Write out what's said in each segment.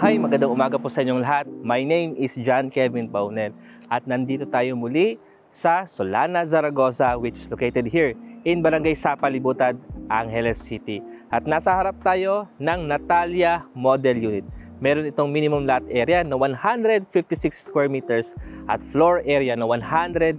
Hi, magandang umaga po sa inyong lahat. My name is John Kevin Paunel at nandito tayo muli sa Solana, Zaragoza, which is located here in Barangay Sapa, Libutad, Angeles City. At nasa harap tayo ng Natalia Model Unit. Meron itong minimum lot area na 156 square meters at floor area na 118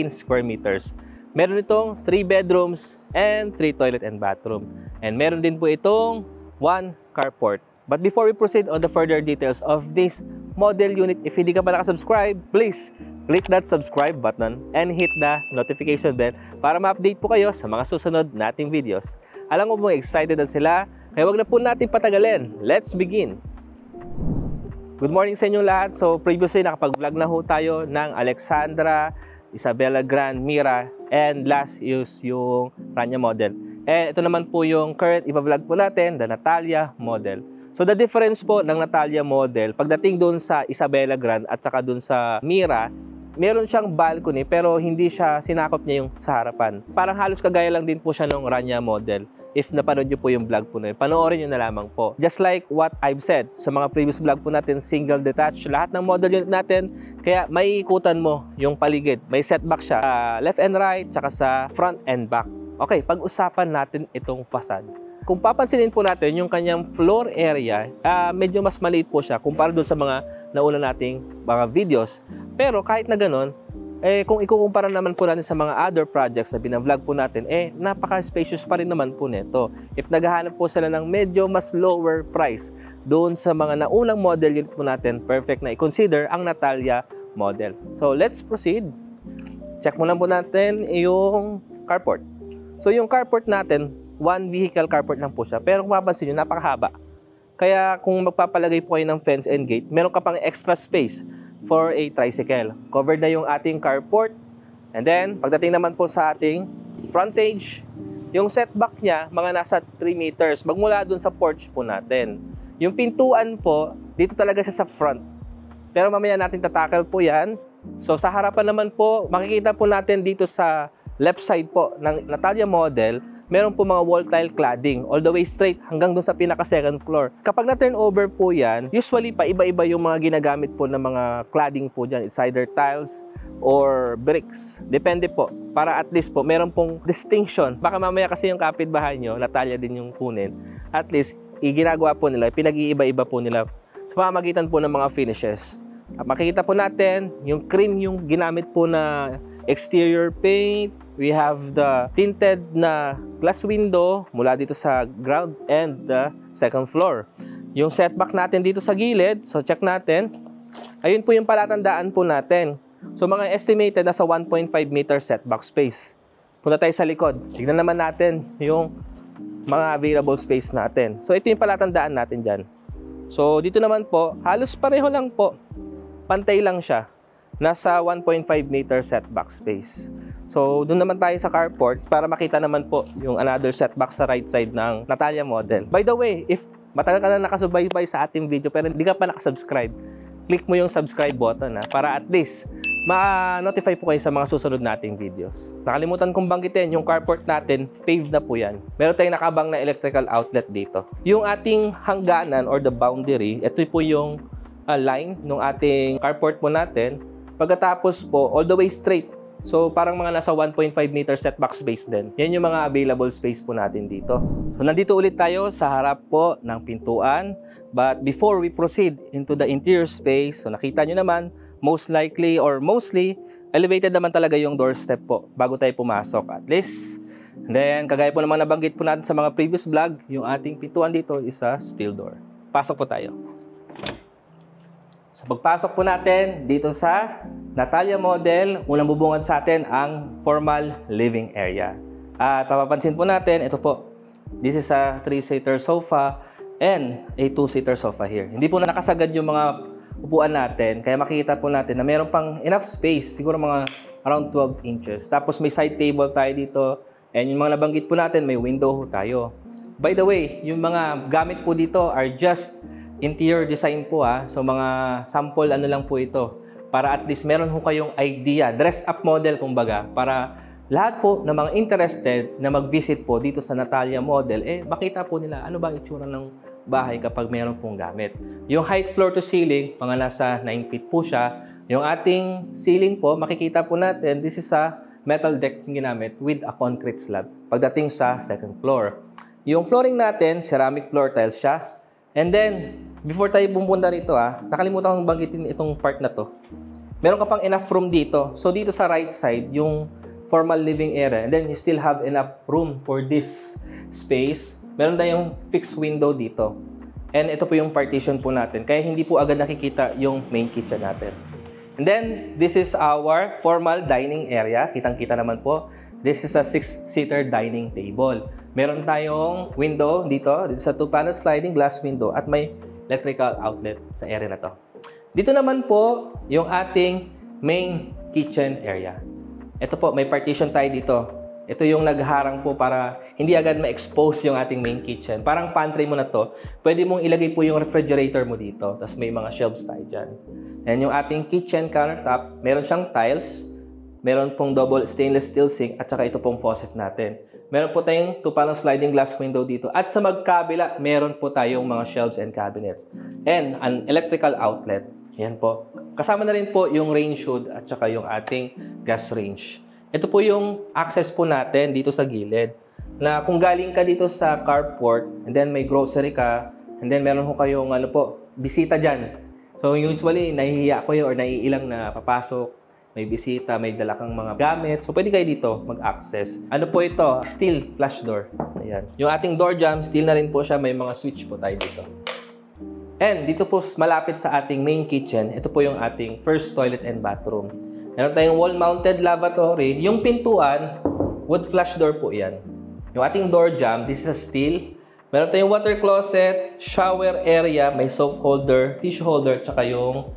square meters. Meron itong 3 bedrooms and 3 toilet and bathroom. And meron din po itong 1 carport. But before we proceed on the further details of this model unit, if hindi ka pa nakasubscribe, please click that subscribe button and hit the notification bell para ma-update po kayo sa mga susunod nating videos. Alam mo po, excited na sila, kaya wag na po natin patagalin. Let's begin! Good morning sa inyong lahat. So previously nakapag-vlog na ho tayo ng Alexandra, Isabela Grand, Mira, and last is yung Rania model. And ito naman po yung current iba-vlog po natin, the Natalia model. So the difference po ng Natalia model, pagdating doon sa Isabela Grand at saka doon sa Mira, meron siyang balcony pero hindi siya sinakop niya yung sa harapan. Parang halos kagaya lang din po siya ng Rania model. If napanood nyo po yung vlog po na yun, panoorin nyo na lamang po. Just like what I've said sa mga previous vlog po natin, single detached, lahat ng model unit natin, kaya may ikutan mo yung paligid. May setback siya left and right, tsaka sa front and back. Okay, pag-usapan natin itong facade. Kung papansinin po natin yung kanyang floor area, medyo mas maliit po siya kumpara doon sa mga nauna nating mga videos. Pero kahit na ganun, kung ikukumpara naman po natin sa mga other projects na binavlog po natin, napaka-spacious pa rin naman po nito. If naghahanap po sila ng medyo mas lower price doon sa mga naunang model unit po natin, perfect na i-consider ang Natalia model. So let's proceed. Check muna po natin yung carport. So yung carport natin, 1 vehicle carport lang po siya. Pero kung mapansin nyo, napakahaba. Kaya kung magpapalagay po kayo ng fence and gate, meron ka pang extra space for a tricycle. Covered na yung ating carport. And then, pagdating naman po sa ating frontage, yung setback niya, mga nasa 3 meters. Magmula dun sa porch po natin. Yung pintuan po, dito talaga siya sa front. Pero mamaya natin tatakal po yan. So sa harapan naman po, makikita po natin dito sa left side po ng Natalia model, meron po mga wall tile cladding all the way straight hanggang dun sa pinaka second floor. Kapag na-turn over po yan, usually pa iba-iba yung mga ginagamit po ng mga cladding po dyan. It's either tiles or bricks. Depende po. Para at least po, meron pong distinction. Baka mamaya kasi yung kapitbahay nyo, Natalia din yung kunin. At least, ginagawa po nila, pinag-iiba-iba po nila sa pamamagitan po ng mga finishes. At makikita po natin, yung cream yung ginamit po na exterior paint. We have the tinted na glass window mula dito sa ground and the second floor. Yung setback natin dito sa gilid, so check natin. Ayun po yung palatandaan po natin. So mga estimated nasa 1.5 meter setback space. Punta tayo sa likod. Tignan naman natin yung mga available space natin. So ito yung palatandaan natin dyan. So dito naman po, halos pareho lang po. Pantay lang siya. Nasa 1.5 meter setback space. So, doon naman tayo sa carport para makita naman po yung another setback sa right side ng Natalia model. By the way, if matagal ka na nakasubaybay sa ating video pero hindi ka pa nakasubscribe, click mo yung subscribe button para at least ma-notify po kayo sa mga susunod nating videos. Nakalimutan kong banggitin, yung carport natin, paved na po yan. Meron tayong nakabang na electrical outlet dito. Yung ating hangganan or the boundary, ito po yung line ng ating carport po natin. Pagkatapos po, all the way straight. So, parang mga nasa 1.5 meter setback space din. Yan yung mga available space po natin dito. So, nandito ulit tayo sa harap po ng pintuan. But before we proceed into the interior space, so nakita nyo naman, most likely or mostly, elevated naman talaga yung doorstep po bago tayo pumasok at least. And then, kagaya po naman nabanggit po natin sa mga previous vlog, yung ating pintuan dito is a steel door. Pasok po tayo. So, pagpasok po natin dito sa Natalia model, unang bubungad sa atin ang formal living area. At mapapansin po natin, ito po, this is a 3-seater sofa and a 2-seater sofa here. Hindi po na nakasagad yung mga upuan natin, kaya makikita po natin na meron pang enough space, siguro mga around 12 inches. Tapos may side table tayo dito, and yung mga nabanggit po natin, may window tayo. By the way, yung mga gamit po dito are just interior design po So mga sample ano lang po ito. Para at least meron ho kayong idea, dress up model kumbaga, para lahat po ng mga interested na mag-visit po dito sa Natalia model, makita po nila ano ba ang itsura ng bahay kapag meron pong gamit. Yung height floor to ceiling, mga nasa 9 feet po siya. Yung ating ceiling po, makikita po natin, this is a metal deck yung ginamit with a concrete slab pagdating sa second floor. Yung flooring natin, ceramic floor tiles siya. And then, before tayo pumunta rito nakalimutan kong banggitin itong part na to. Meron ka pang enough room dito. So dito sa right side, yung formal living area. And then you still have enough room for this space. Meron tayong fixed window dito. And ito po yung partition po natin. Kaya hindi po agad nakikita yung main kitchen natin. And then, this is our formal dining area. Kitang-kita naman po. This is a 6-seater dining table. Meron tayong window dito sa 2-panel sliding glass window at may electrical outlet sa area na to. Dito naman po yung ating main kitchen area. Ito po, may partition tayo dito. Ito yung nagharang po para hindi agad ma-expose yung ating main kitchen. Parang pantry mo na to. Pwede mong ilagay po yung refrigerator mo dito. Tapos may mga shelves tayo dyan. And yung ating kitchen countertop, meron siyang tiles. Meron pong double stainless steel sink at saka ito pong faucet natin. Meron po tayong 2-panel sliding glass window dito. At sa magkabila, meron po tayong mga shelves and cabinets. And an electrical outlet. Yan po. Kasama na rin po yung range hood at saka yung ating gas range. Ito po yung access po natin dito sa gilid. Na kung galing ka dito sa carport, and then may grocery ka, and then meron ko kayong bisita dyan. So usually, nahihiya ko yun or naiilang na papasok. May bisita, may dala kang mga gamit. So pwede kayo dito mag-access. Ano po ito? Steel flush door. Ayan. Yung ating door jamb, steel na rin po siya. May mga switch po tayo dito. And dito po malapit sa ating main kitchen, ito po yung ating first toilet and bathroom. Meron tayong wall-mounted lavatory. Yung pintuan, wood flush door po yan. Yung ating door jamb, this is a steel. Meron tayong water closet, shower area, may soap holder, tissue holder, tsaka yung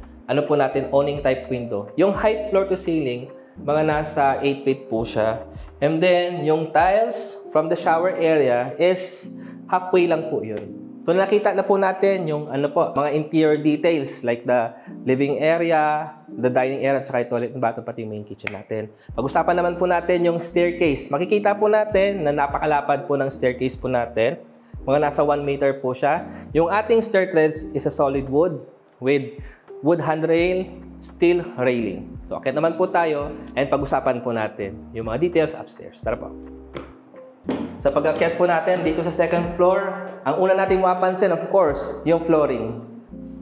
po natin, awning type window. Yung height floor to ceiling, mga nasa 8 feet po siya. And then, yung tiles from the shower area is halfway lang po yun. So nakita na po natin yung mga interior details like the living area, the dining area, at saka yung toilet and bathroom, pati yung main kitchen natin. Pag-usapan naman po natin yung staircase. Makikita po natin na napakalapad po ng staircase po natin. Mga nasa 1 meter po siya. Yung ating stair treads is a solid wood with wood handrail, steel railing. So akit naman po tayo and pag-usapan po natin yung mga details upstairs. Tara po. Sa pag-akyat po natin dito sa second floor, ang una natin mapapansin, of course, yung flooring.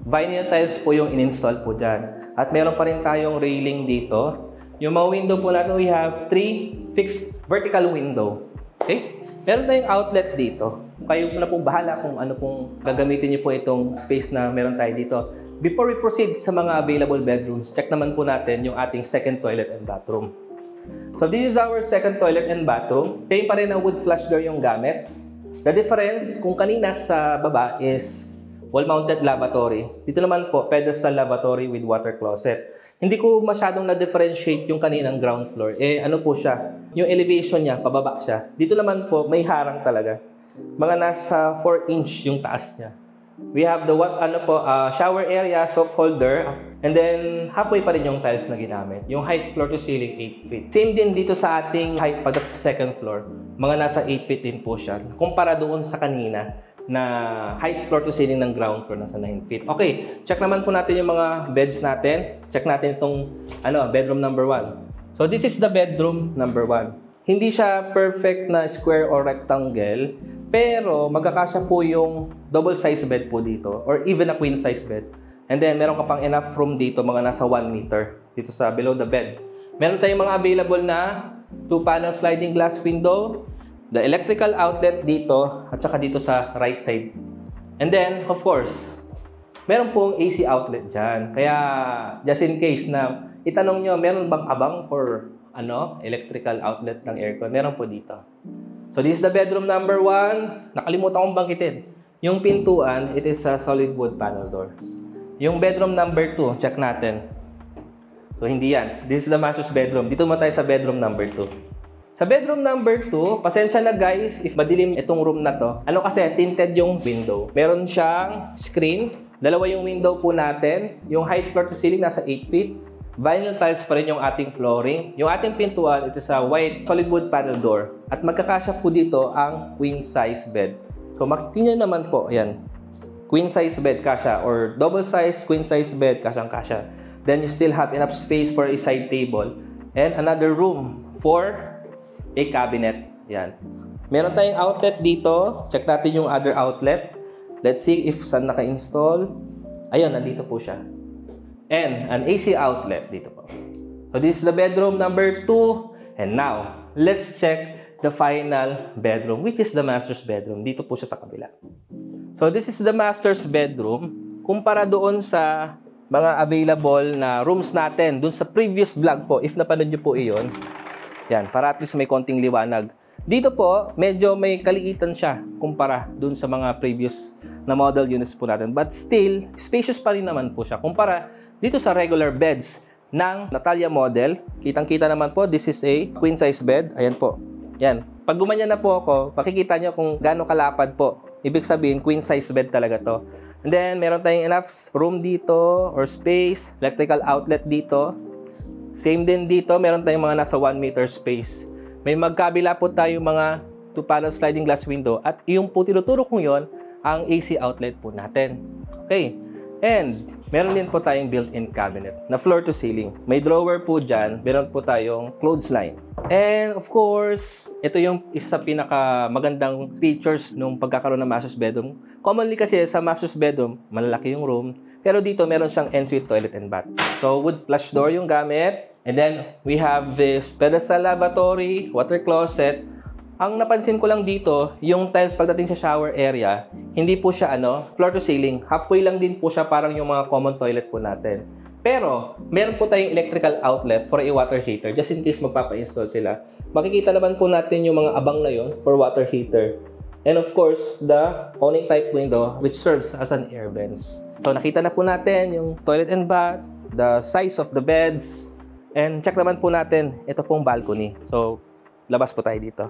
Vinyl tiles po yung in-install po dyan. At meron pa rin tayong railing dito. Yung mga window po natin, we have 3 fixed vertical window. Okay? Meron tayong outlet dito. Kayo na pong bahala kung ano pong gagamitin niyo po itong space na meron tayo dito. Before we proceed sa mga available bedrooms, check naman po natin yung ating second toilet and bathroom. So this is our second toilet and bathroom. Same pa rin na wood flush door yung gamit. The difference kung kanina sa baba is wall-mounted lavatory. Dito naman po, pedestal lavatory with water closet. Hindi ko masyadong na-differentiate yung kaninang ground floor. Ano po siya? Yung elevation niya, pababa siya. Dito naman po, may harang talaga. Mga nasa 4 inch yung taas niya. We have the shower area, soap holder, and then halfway pa rin yung tiles na ginamit. Yung height floor to ceiling, 8 feet. Same din dito sa ating height pagdating sa second floor. Mga nasa 8 feet din po siya. Kumpara doon sa kanina na height floor to ceiling ng ground floor nasa 9 feet. Okay, check naman po natin yung mga beds natin. Check natin itong bedroom number 1. So this is the bedroom number 1. Hindi siya perfect na square or rectangle, pero magkakasya po yung double size bed po dito or even a queen size bed. And then meron ka pang enough room dito, mga nasa 1 meter dito sa below the bed. Meron tayong mga available na 2-panel sliding glass window, the electrical outlet dito at saka dito sa right side. And then, of course, meron pong AC outlet dyan. Kaya just in case na itanong nyo, meron bang abang for electrical outlet ng aircon? Meron po dito. So this is the bedroom number 1. Nakalimutan kong banggitin. Yung pintuan, it is a solid wood panel door. Yung bedroom number 2, check natin. So hindi yan. This is the master's bedroom. Dito mo tayo sa bedroom number 2. Sa bedroom number 2, pasensya na guys if madilim itong room na to. Kasi tinted yung window. Meron siyang screen. Dalawa yung window po natin. Yung height floor to ceiling nasa 8 feet. Vinyl tiles pa rin yung ating flooring. Yung ating pintuan, ito sa white solid wood panel door. At magkakasya po dito ang queen size bed. So makikita nyo naman po, ayan. queen size bed kasha or double size queen size bed kasyang-kasya. Then you still have enough space for a side table and another room for a cabinet. Yan. Meron tayong outlet dito. Check natin yung other outlet. Let's see if saan naka-install. Ayun, nandito po siya. And an AC outlet dito po. So this is the bedroom number 2. And now, let's check the final bedroom, which is the master's bedroom. Dito po siya sa kabila. So this is the master's bedroom. Kumpara doon sa mga available na rooms natin, doon sa previous vlog po, if napanood nyo po iyon, yan, para at least may konting liwanag. Dito po, medyo may kaliitan siya kumpara doon sa mga previous na model units po natin. But still, spacious pa rin naman po siya. Kumpara dito sa regular beds ng Natalia model, kitang-kita naman po, this is a queen size bed. Ayan po. Yan. Pag gumanyan na po ako, makikita nyo kung gaano kalapad po. Ibig sabihin, queen size bed talaga to. And then, meron tayong enough room dito or space, electrical outlet dito. Same din dito, meron tayong mga nasa 1 meter space. May magkabila po tayong mga 2-panel sliding glass window at yung po tinuturo kong yon ang AC outlet po natin. Okay. And, meron din po tayong built-in cabinet na floor to ceiling. May drawer po dyan, meron po tayong clothesline. And of course, ito yung isa sa pinaka magandang features nung pagkakaroon ng master's bedroom. Commonly kasi sa master's bedroom, malalaki yung room. Pero dito meron siyang ensuite toilet and bath. So with flush door yung gamit. And then we have this pedestal lavatory, water closet. Ang napansin ko lang dito, yung tiles pagdating sa shower area, hindi po siya floor to ceiling. Halfway lang din po siya parang yung mga common toilet po natin. Pero, meron po tayong electrical outlet for a water heater just in case magpapa-install sila. Makikita naman po natin yung mga abang na yon for water heater. And of course, the awning type window which serves as an air vents. So, nakita na po natin yung toilet and bath, the size of the beds, and check naman po natin ito pong balcony. So, labas po tayo dito.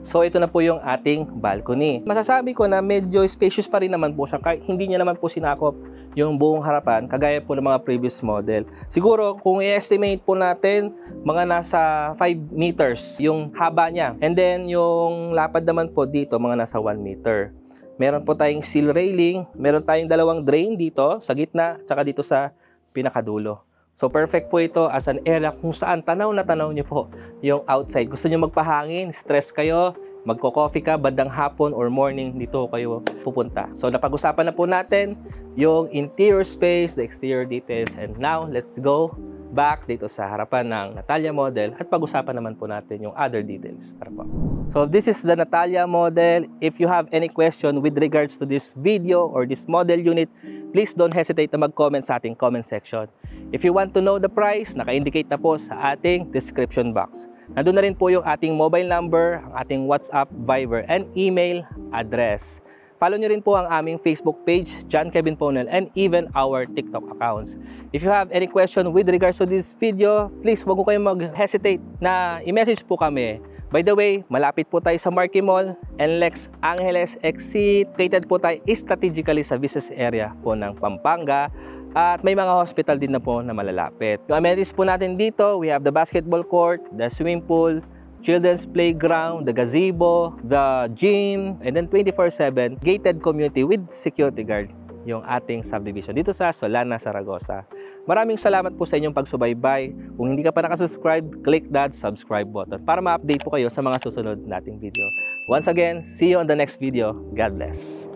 So, ito na po yung ating balcony. Masasabi ko na medyo spacious pa rin naman po siya. Kahit hindi niya naman po sinakop yung buong harapan, kagaya po ng mga previous model. Siguro, kung i-estimate po natin, mga nasa 5 meters yung haba niya. And then, yung lapad naman po dito, mga nasa 1 meter. Meron po tayong sill railing. Meron tayong dalawang drain dito, sa gitna, tsaka dito sa pinakadulo. So, perfect po ito as an area kung saan tanaw na tanaw nyo po yung outside. Gusto nyo magpahangin, stress kayo, magko-coffee ka, bandang hapon or morning, dito kayo pupunta. So, napag-usapan na po natin yung interior space, the exterior details, and now, let's go back dito sa harapan ng Natalia model at pag-usapan naman po natin yung other details. Tara po. So, this is the Natalia model. If you have any question with regards to this video or this model unit, please don't hesitate na mag-comment sa ating comment section. If you want to know the price, naka-indicate na po sa ating description box. Nandun na rin po yung ating mobile number, ang ating WhatsApp, Viber, and email address. Follow nyo rin po ang aming Facebook page, John Kevin Paunel, and even our TikTok accounts. If you have any question with regards to this video, please wag ko kayong mag-hesitate na i-message po kami. By the way, malapit po tayo sa Marquee Mall, NLEX Angeles Exit. Located po tayo strategically sa business area po ng Pampanga. At may mga hospital din na po na malalapit. Yung amenities po natin dito, we have the basketball court, the swimming pool, children's playground, the gazebo, the gym, and then 24/7 gated community with security guard yung ating subdivision dito sa Solana, Zaragoza. Maraming salamat po sa inyong pagsubaybay. Kung hindi ka pa nakasubscribe, click that subscribe button para ma-update po kayo sa mga susunod nating video. Once again, see you on the next video. God bless.